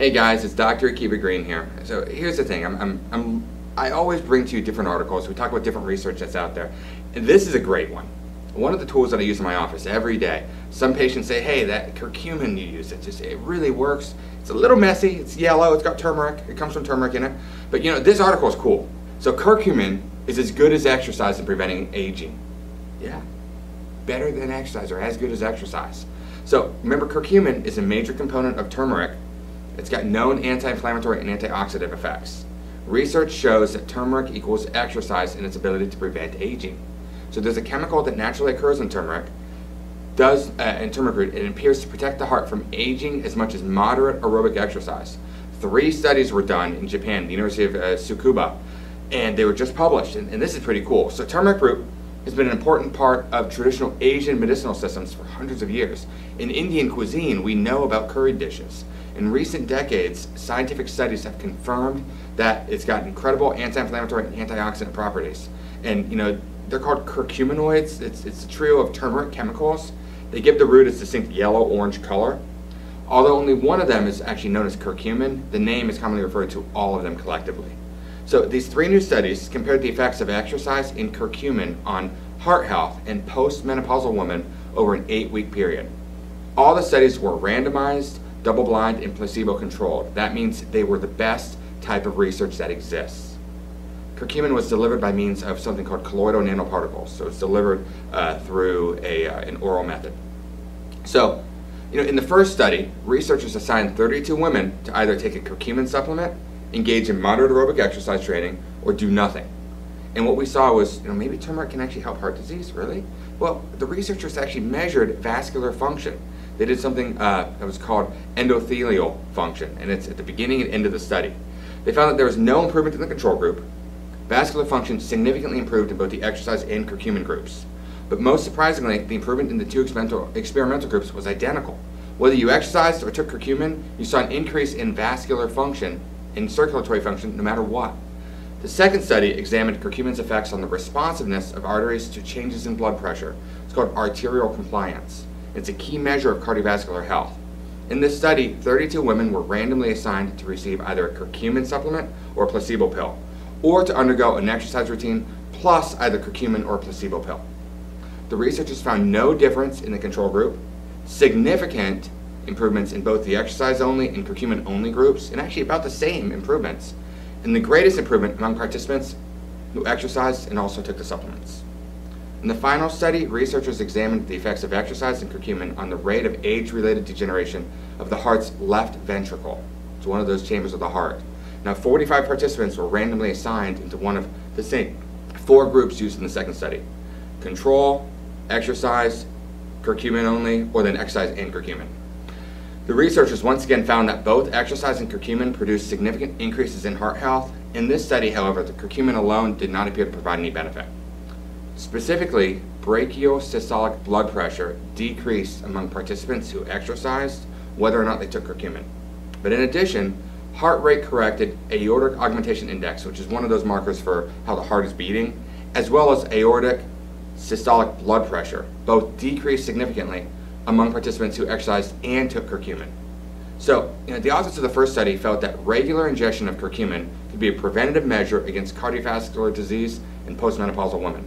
Hey guys, it's Dr. Akiba Green here. So here's the thing, I always bring to you different articles. We talk about different research that's out there. And this is a great one. One of the tools that I use in my office every day. Some patients say, hey, that curcumin you use, it really works. It's a little messy, it's yellow, it's got turmeric, it comes from turmeric in it. But you know, this article is cool. So curcumin is as good as exercise in preventing aging. Yeah, better than exercise or as good as exercise. So remember, curcumin is a major component of turmeric. It's got known anti-inflammatory and antioxidant effects. Research shows that turmeric equals exercise in its ability to prevent aging. So there's a chemical that naturally occurs in turmeric, in turmeric root, and it appears to protect the heart from aging as much as moderate aerobic exercise. 3 studies were done in Japan, the University of Tsukuba, and they were just published, and this is pretty cool. So turmeric root has been an important part of traditional Asian medicinal systems for hundreds of years. In Indian cuisine, we know about curry dishes. In recent decades, scientific studies have confirmed that it's got incredible anti-inflammatory and antioxidant properties. And you know, they're called curcuminoids. It's a trio of turmeric chemicals. They give the root its distinct yellow-orange color. Although only one of them is actually known as curcumin, the name is commonly referred to all of them collectively. So these 3 new studies compared the effects of exercise in curcumin on heart health in post-menopausal women over an 8-week period. All the studies were randomized, double-blind, and placebo-controlled. That means they were the best type of research that exists. Curcumin was delivered by means of something called colloidal nanoparticles. So it's delivered through an oral method. So, you know, in the first study, researchers assigned 32 women to either take a curcumin supplement, engage in moderate aerobic exercise training, or do nothing. And what we saw was, you know, maybe turmeric can actually help heart disease, really? Well, the researchers actually measured vascular function. They did something that was called endothelial function, and it's at the beginning and end of the study. They found that there was no improvement in the control group. Vascular function significantly improved in both the exercise and curcumin groups. But most surprisingly, the improvement in the 2 experimental groups was identical. Whether you exercised or took curcumin, you saw an increase in vascular function and circulatory function no matter what. The second study examined curcumin's effects on the responsiveness of arteries to changes in blood pressure. It's called arterial compliance. It's a key measure of cardiovascular health. In this study, 32 women were randomly assigned to receive either a curcumin supplement or a placebo pill, or to undergo an exercise routine plus either curcumin or a placebo pill. The researchers found no difference in the control group, significant improvements in both the exercise-only and curcumin-only groups, and actually about the same improvements, and the greatest improvement among participants who exercised and also took the supplements. In the final study, researchers examined the effects of exercise and curcumin on the rate of age-related degeneration of the heart's left ventricle. It's one of those chambers of the heart. Now, 45 participants were randomly assigned into one of the same 4 groups used in the second study: control, exercise, curcumin only, or then exercise and curcumin. The researchers once again found that both exercise and curcumin produced significant increases in heart health. In this study, however, the curcumin alone did not appear to provide any benefit. Specifically, brachial systolic blood pressure decreased among participants who exercised, whether or not they took curcumin. But in addition, heart rate corrected aortic augmentation index, which is one of those markers for how the heart is beating, as well as aortic systolic blood pressure, both decreased significantly among participants who exercised and took curcumin. So, you know, the authors of the first study felt that regular ingestion of curcumin could be a preventative measure against cardiovascular disease in postmenopausal women.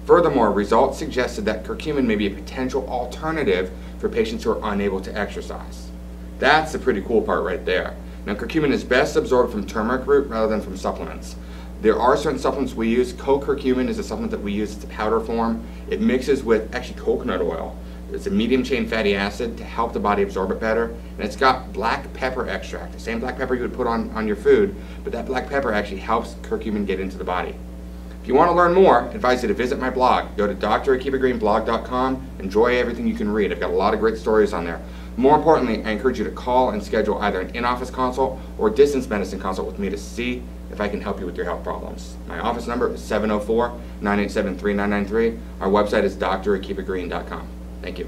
Furthermore, results suggested that curcumin may be a potential alternative for patients who are unable to exercise. That's the pretty cool part right there. Now, curcumin is best absorbed from turmeric root rather than from supplements. There are certain supplements we use. Co-curcumin is a supplement that we use. It's a powder form. It mixes with actually coconut oil. It's a medium-chain fatty acid to help the body absorb it better. And it's got black pepper extract, the same black pepper you would put on your food, but that black pepper actually helps curcumin get into the body. If you want to learn more, I advise you to visit my blog. Go to drakibagreenblog.com. Enjoy everything you can read. I've got a lot of great stories on there. More importantly, I encourage you to call and schedule either an in-office consult or distance medicine consult with me to see if I can help you with your health problems. My office number is 704-987-3993. Our website is drakibagreen.com. Thank you.